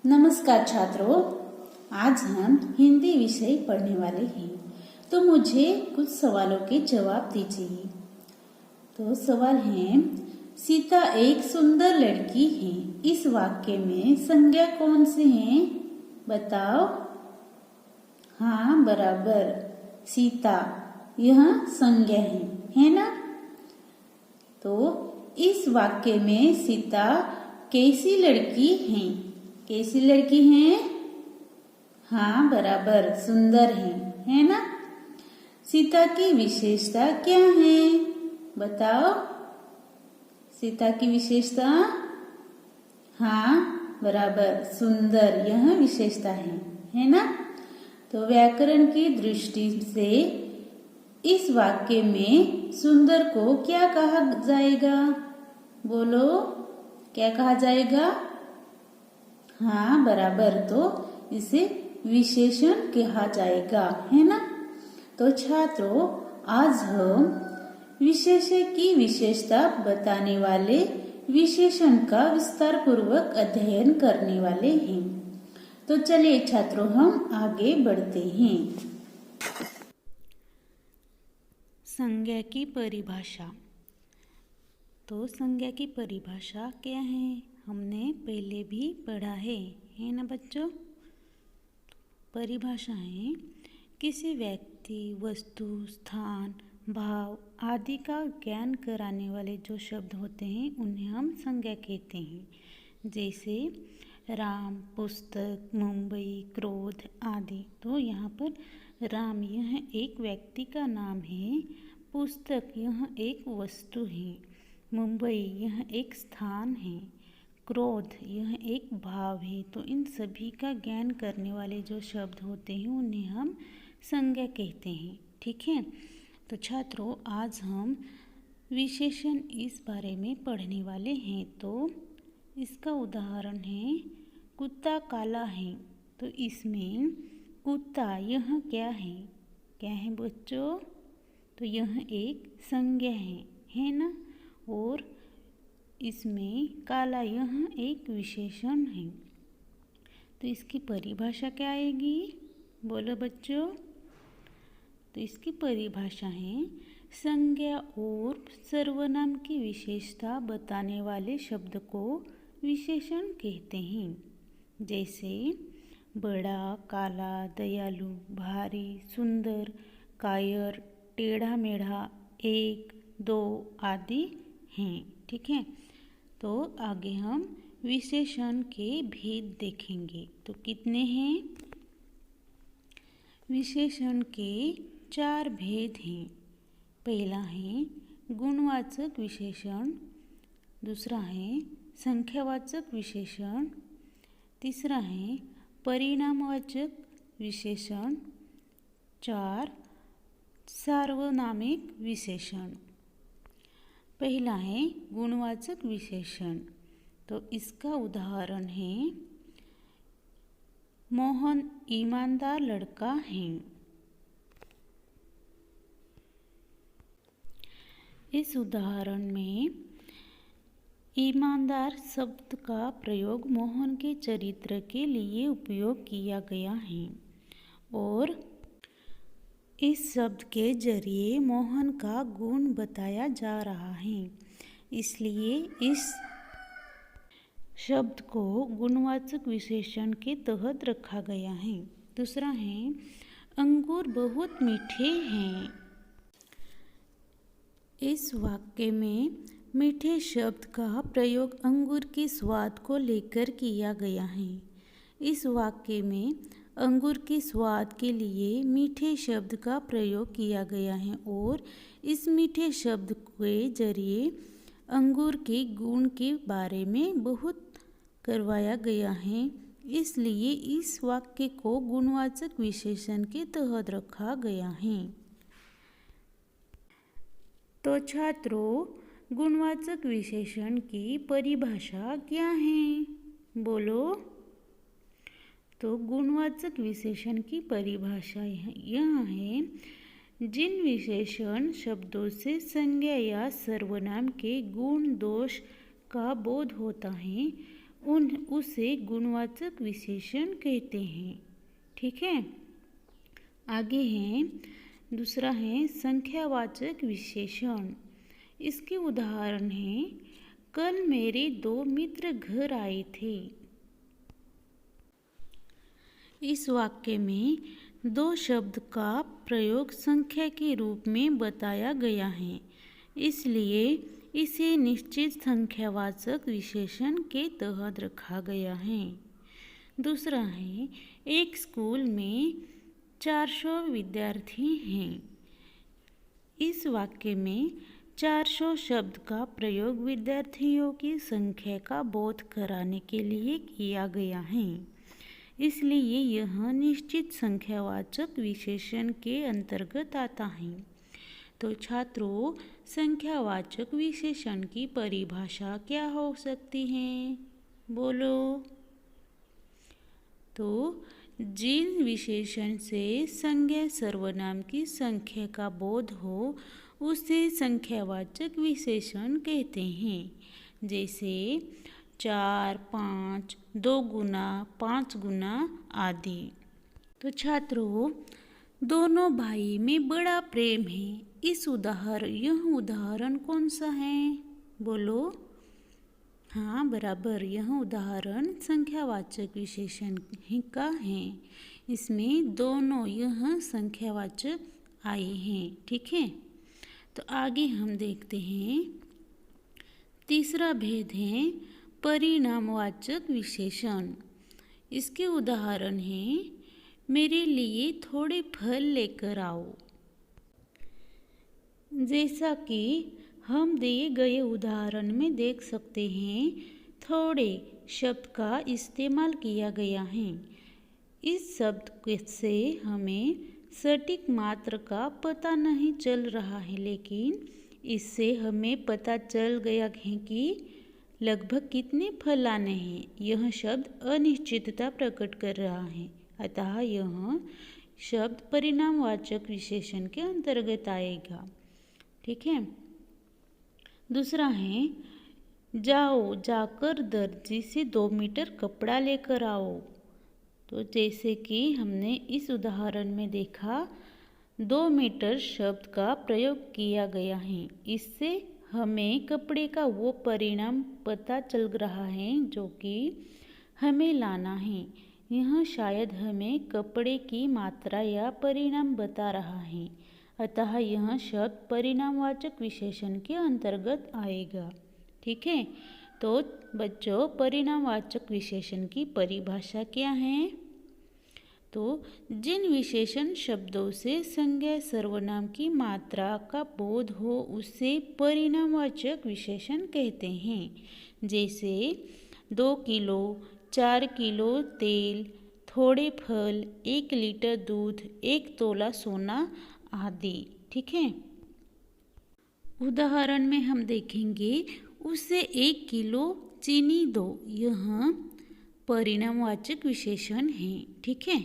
नमस्कार छात्रों, आज हम हिंदी विषय पढ़ने वाले हैं। तो मुझे कुछ सवालों के जवाब दीजिए। तो सवाल है, सीता एक सुंदर लड़की है। इस वाक्य में संज्ञा कौन से हैं? बताओ। हाँ, बराबर, सीता यह संज्ञा है ना? तो इस वाक्य में सीता कैसी लड़की है? कैसी लड़की है? हाँ, बराबर, सुंदर है ना? सीता की विशेषता क्या है? बताओ। सीता की विशेषता? हाँ, बराबर, सुंदर, यह विशेषता है ना? तो व्याकरण की दृष्टि से इस वाक्य में सुंदर को क्या कहा जाएगा? बोलो, क्या कहा जाएगा? हाँ, बराबर, तो इसे विशेषण कहा जाएगा, है ना? तो छात्रों, आज हम विशेषण की विशेषता बताने वाले विशेषण का विस्तार पूर्वक अध्ययन करने वाले हैं। तो चलिए छात्रों, हम आगे बढ़ते हैं। संज्ञा की परिभाषा। तो संज्ञा की परिभाषा क्या है? हमने पहले भी पढ़ा है ना बच्चों? परिभाषा है किसी व्यक्ति, वस्तु, स्थान, भाव आदि का ज्ञान कराने वाले जो शब्द होते हैं उन्हें हम संज्ञा कहते हैं। जैसे राम, पुस्तक, मुंबई, क्रोध आदि। तो यहाँ पर राम यह एक व्यक्ति का नाम है, पुस्तक यह एक वस्तु है, मुंबई यह एक स्थान है, क्रोध यह एक भाव है। तो इन सभी का ज्ञान करने वाले जो शब्द होते हैं उन्हें हम संज्ञा कहते हैं। ठीक है। तो छात्रों, आज हम विशेषण इस बारे में पढ़ने वाले हैं। तो इसका उदाहरण है कुत्ता काला है। तो इसमें कुत्ता यह क्या है? क्या है बच्चों? तो यह एक संज्ञा है ना? और इसमें काला यह एक विशेषण है। तो इसकी परिभाषा क्या आएगी? बोलो बच्चों। तो इसकी परिभाषा है संज्ञा और सर्वनाम की विशेषता बताने वाले शब्द को विशेषण कहते हैं। जैसे बड़ा, काला, दयालु, भारी, सुंदर, कायर, टेढ़ा मेढ़ा, एक, दो आदि हैं। ठीक है। तो आगे हम विशेषण के भेद देखेंगे। तो कितने हैं? विशेषण के 4 भेद हैं। पहला है गुणवाचक विशेषण, दूसरा है संख्यावाचक विशेषण, तीसरा है परिणामवाचक विशेषण, 4 सार्वनामिक विशेषण। पहला है गुणवाचक विशेषण। तो इसका उदाहरण है मोहन ईमानदार लड़का है। इस उदाहरण में ईमानदार शब्द का प्रयोग मोहन के चरित्र के लिए उपयोग किया गया है और इस शब्द के जरिए मोहन का गुण बताया जा रहा है, इसलिए इस शब्द को गुणवाचक विशेषण के तहत रखा गया है। दूसरा है अंगूर बहुत मीठे हैं। इस वाक्य में मीठे शब्द का प्रयोग अंगूर के स्वाद को लेकर किया गया है। इस वाक्य में अंगूर के स्वाद के लिए मीठे शब्द का प्रयोग किया गया है और इस मीठे शब्द के जरिए अंगूर के गुण के बारे में बहुत करवाया गया है, इसलिए इस वाक्य को गुणवाचक विशेषण के तहत रखा गया है। तो छात्रों, गुणवाचक विशेषण की परिभाषा क्या है? बोलो। तो गुणवाचक विशेषण की परिभाषा यह है जिन विशेषण शब्दों से संज्ञा या सर्वनाम के गुण दोष का बोध होता है उसे गुणवाचक विशेषण कहते हैं। ठीक है, आगे है दूसरा है संख्यावाचक विशेषण। इसके उदाहरण हैं, कल मेरे 2 मित्र घर आए थे। इस वाक्य में 2 शब्द का प्रयोग संख्या के रूप में बताया गया है, इसलिए इसे निश्चित संख्यावाचक विशेषण के तहत रखा गया है। दूसरा है, एक स्कूल में 400 विद्यार्थी हैं। इस वाक्य में 400 शब्द का प्रयोग विद्यार्थियों की संख्या का बोध कराने के लिए किया गया है, इसलिए यह निश्चित संख्यावाचक विशेषण के अंतर्गत आता है। तो छात्रों, संख्यावाचक विशेषण की परिभाषा क्या हो सकती है? बोलो। तो जिन विशेषण से संज्ञा सर्वनाम की संख्या का बोध हो उसे संख्यावाचक विशेषण कहते हैं, जैसे 4, 5, 2 गुना, 5 गुना आदि। तो छात्रों, दोनों भाई में बड़ा प्रेम है। यह उदाहरण कौन सा है? बोलो। हाँ, बराबर, यह उदाहरण संख्यावाचक विशेषण का है। इसमें दोनों यह संख्यावाचक आए हैं। ठीक है, तो आगे हम देखते हैं तीसरा भेद है परिणामवाचक विशेषण। इसके उदाहरण हैं, मेरे लिए थोड़े फल लेकर आओ। जैसा कि हम दिए गए उदाहरण में देख सकते हैं, थोड़े शब्द का इस्तेमाल किया गया है। इस शब्द से हमें सटीक मात्रा का पता नहीं चल रहा है, लेकिन इससे हमें पता चल गया है कि लगभग कितने फल आने हैं। यह शब्द अनिश्चितता प्रकट कर रहा है, अतः यह शब्द परिणामवाचक विशेषण के अंतर्गत आएगा। ठीक है, दूसरा है, जाओ जाकर दर्जी से 2 मीटर कपड़ा लेकर आओ। तो जैसे कि हमने इस उदाहरण में देखा, 2 मीटर शब्द का प्रयोग किया गया है। इससे हमें कपड़े का वो परिणाम पता चल रहा है जो कि हमें लाना है। यह शायद हमें कपड़े की मात्रा या परिणाम बता रहा है, अतः यह शब्द परिणामवाचक विशेषण के अंतर्गत आएगा। ठीक है, तो बच्चों, परिणामवाचक विशेषण की परिभाषा क्या है? तो जिन विशेषण शब्दों से संज्ञा सर्वनाम की मात्रा का बोध हो उसे परिणामवाचक विशेषण कहते हैं, जैसे 2 किलो, 4 किलो तेल, थोड़े फल, 1 लीटर दूध, 1 तोला सोना आदि। ठीक है, उदाहरण में हम देखेंगे, उसे 1 किलो चीनी दो। यह परिणामवाचक विशेषण है। ठीक है,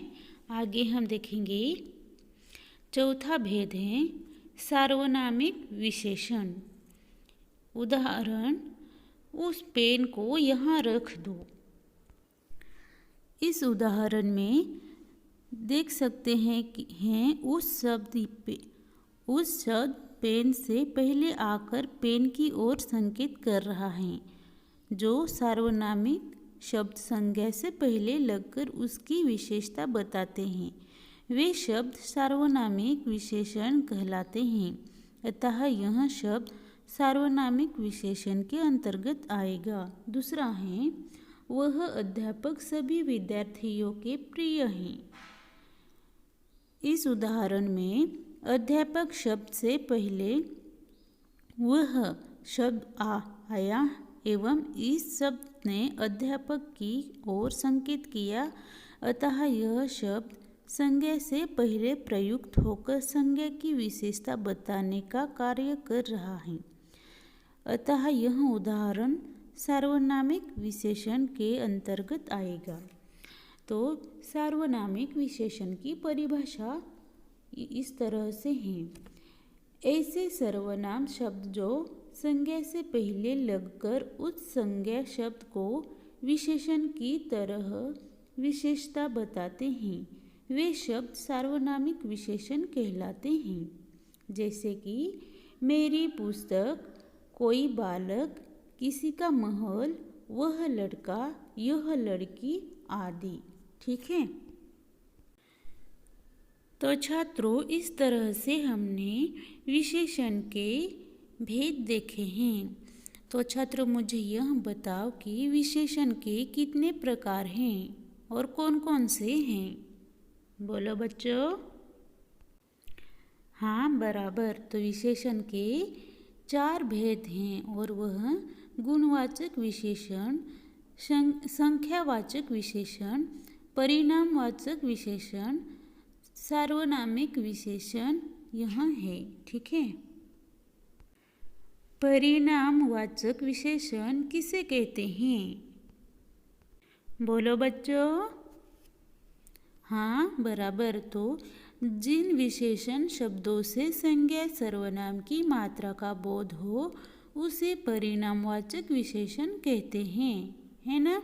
आगे हम देखेंगे चौथा भेद है सार्वनामिक विशेषण। उदाहरण, उस पेन को यहाँ रख दो। इस उदाहरण में देख सकते हैं कि उस शब्द पेन से पहले आकर पेन की ओर संकेत कर रहा है, जो सार्वनामिक शब्द संज्ञा से पहले लगकर उसकी विशेषता बताते हैं। वे शब्द सार्वनामिक विशेषण कहलाते हैं, अतः यह शब्द सार्वनामिक विशेषण के अंतर्गत आएगा। दूसरा है, वह अध्यापक सभी विद्यार्थियों के प्रिय हैं। इस उदाहरण में अध्यापक शब्द से पहले वह शब्द आया एवं इस शब्द ने अध्यापक की ओर संकेत किया, अतः यह शब्द संज्ञा से पहले प्रयुक्त होकर संज्ञा की विशेषता बताने का कार्य कर रहा है, अतः यह उदाहरण सार्वनामिक विशेषण के अंतर्गत आएगा। तो सार्वनामिक विशेषण की परिभाषा इस तरह से है, ऐसे सर्वनाम शब्द जो संज्ञा से पहले लगकर उस संज्ञा शब्द को विशेषण की तरह विशेषता बताते हैं। वे शब्द सार्वनामिक विशेषण कहलाते हैं, जैसे कि मेरी पुस्तक, कोई बालक, किसी का महल, वह लड़का, यह लड़की आदि। ठीक है। तो छात्रों, इस तरह से हमने विशेषण के भेद देखे हैं। तो छात्रों, मुझे यह बताओ कि विशेषण के कितने प्रकार हैं और कौन कौन से हैं? बोलो बच्चों। हाँ, बराबर। तो विशेषण के 4 भेद हैं और वह गुणवाचक विशेषण, संख्यावाचक विशेषण, परिणामवाचक विशेषण, सार्वनामिक विशेषण यह है। ठीक है। परिणामवाचक विशेषण किसे कहते हैं? बोलो बच्चों। हाँ, बराबर। तो जिन विशेषण शब्दों से संज्ञा सर्वनाम की मात्रा का बोध हो उसे परिणामवाचक विशेषण कहते हैं, है ना?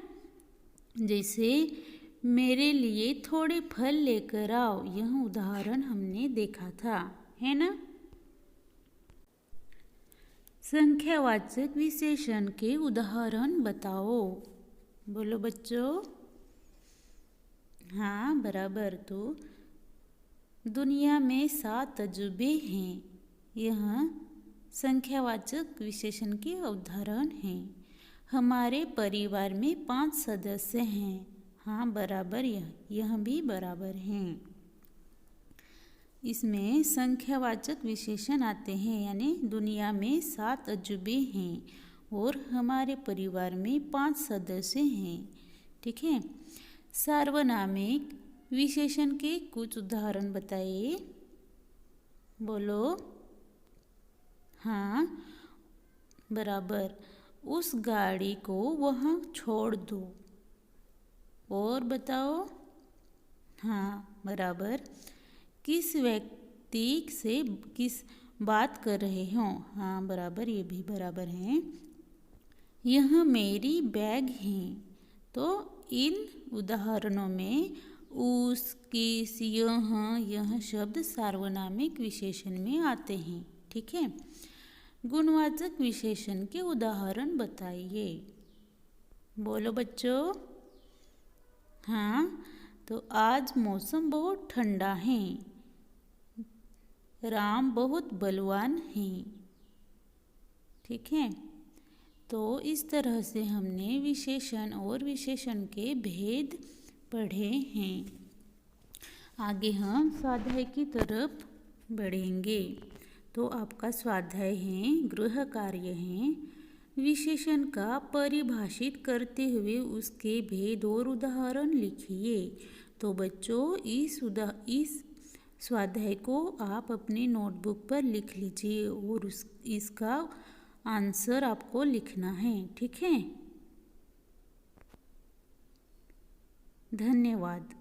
जैसे मेरे लिए थोड़े फल लेकर आओ, यह उदाहरण हमने देखा था, है ना? संख्यावाचक विशेषण के उदाहरण बताओ। बोलो बच्चों। हाँ, बराबर। तो दुनिया में 7 अजूबे हैं, यह संख्यावाचक विशेषण के उदाहरण हैं। हमारे परिवार में 5 सदस्य हैं। हाँ, बराबर। यह भी बराबर हैं। इसमें संख्यावाचक विशेषण आते हैं, यानी दुनिया में 7 अजूबे हैं और हमारे परिवार में 5 सदस्य हैं। ठीक है। सार्वनामिक विशेषण के कुछ उदाहरण बताइए। बोलो। हाँ, बराबर। उस गाड़ी को वहाँ छोड़ दो। और बताओ। हाँ, बराबर। किस व्यक्ति से किस बात कर रहे हो? हाँ, बराबर। ये भी बराबर है। यह मेरी बैग है। तो इन उदाहरणों में उस, किस, यह शब्द सार्वनामिक विशेषण में आते हैं। ठीक है। गुणवाचक विशेषण के उदाहरण बताइए। बोलो बच्चों। हाँ, तो आज मौसम बहुत ठंडा है। राम बहुत बलवान है। ठीक है। तो इस तरह से हमने विशेषण और विशेषण के भेद पढ़े हैं। आगे हम स्वाध्याय की तरफ बढ़ेंगे। तो आपका स्वाध्याय है, गृह कार्य है, विशेषण का परिभाषित करते हुए उसके भेद और उदाहरण लिखिए। तो बच्चों, इस स्वाध्याय को आप अपनी नोटबुक पर लिख लीजिए और इसका आंसर आपको लिखना है। ठीक है। धन्यवाद।